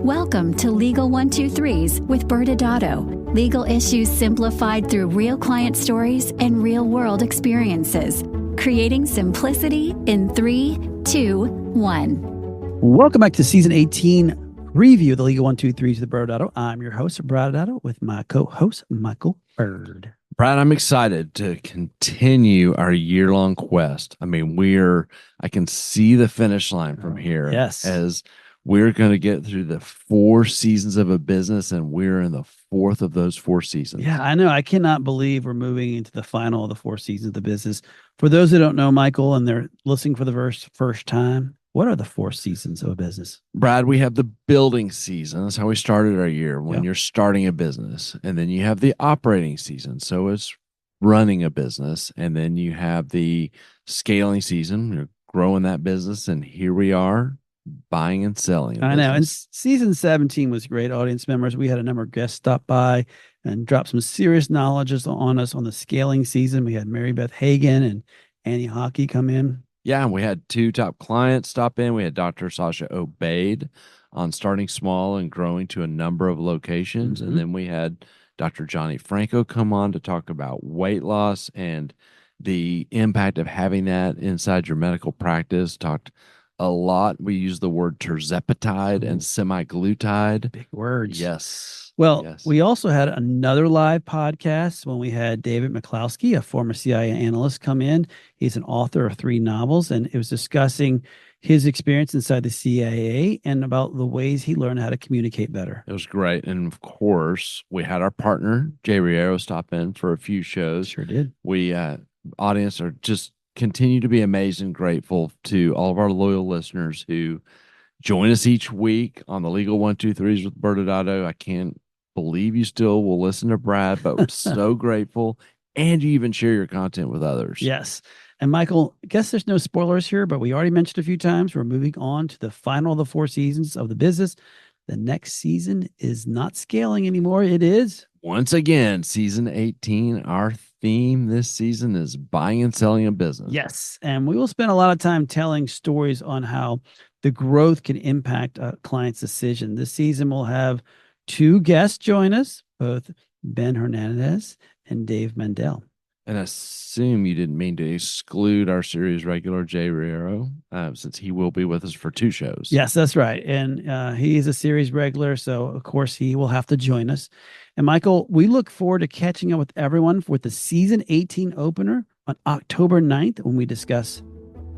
Welcome to Legal 123s with ByrdAdatto. Legal issues simplified through real client stories and real-world experiences. Creating simplicity in 3, 2, 1. Welcome back to Season 18 review of the Legal 123s with ByrdAdatto. I'm your host, ByrdAdatto, with my co-host, Michael Byrd. Brad, I'm excited to continue our year-long quest. I mean, I can see the finish line from here. Yes. As we're going to get through the 4 seasons of a business, and we're in the 4th of those 4 seasons. Yeah, I know. I cannot believe we're moving into the final of the 4 seasons of the business. For those who don't know, Michael, and they're listening for the first time, what are the 4 seasons of a business? Brad, we have the building season. That's how we started our year when you're starting a business. And then you have the operating season. So it's running a business. And then you have the scaling season, you're growing that business. And here we are buying and selling. I know. And season 17 was great, audience members. We had a number of guests stop by and drop some serious knowledge on us on the scaling season. We had Mary Beth Hagan and Annie Hockey come in. Yeah, and we had 2 top clients stop in. We had Dr. Sasha Obaid on starting small and growing to a number of locations. And then we had Dr. Johnny Franco come on to talk about weight loss and the impact of having that inside your medical practice. Talked a lot. We used the word terzepatide and semaglutide. Big words. Yes. Well, we also had another live podcast when we had David McCloskey, a former CIA analyst, come in. He's an author of 3 novels, and it was discussing his experience inside the CIA and about the ways he learned how to communicate better. It was great. And of course, we had our partner, Jay Riero, stop in for a few shows. Sure did. We, audience, are just continue to be amazed and grateful to all of our loyal listeners who join us each week on the Legal 123s with ByrdAdatto. I can't believe you still will listen to Brad, but we're so grateful. And you even share your content with others. Yes. And Michael, I guess there's no spoilers here, but we already mentioned a few times, we're moving on to the final of the 4 seasons of the business. The next season is not scaling anymore. It is, once again, season 18. Our theme this season is buying and selling a business. Yes. And we will spend a lot of time telling stories on how the growth can impact a client's decision. This season we'll have 2 guests join us, both Ben Hernandez and Dave Mandel. And I assume you didn't mean to exclude our series regular Jay Riero, since he will be with us for 2 shows. Yes, that's right. And he's a series regular, so of course he will have to join us. And Michael, we look forward to catching up with everyone with the season 18 opener on October 9th when we discuss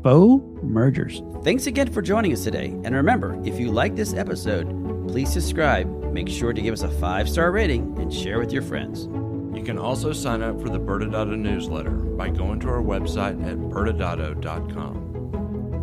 faux mergers. Thanks again for joining us today. And remember, if you like this episode, please subscribe. Make sure to give us a 5-star rating and share with your friends. You can also sign up for the ByrdAdatto newsletter by going to our website at ByrdAdatto.com.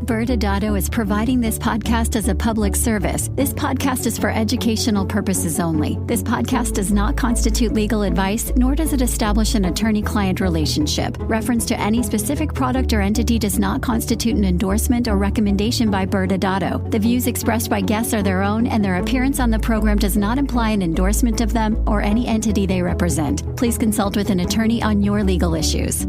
ByrdAdatto is providing this podcast as a public service. This podcast is for educational purposes only. This podcast does not constitute legal advice, nor does it establish an attorney-client relationship. Reference to any specific product or entity does not constitute an endorsement or recommendation by ByrdAdatto. The views expressed by guests are their own, and their appearance on the program does not imply an endorsement of them or any entity they represent. Please consult with an attorney on your legal issues.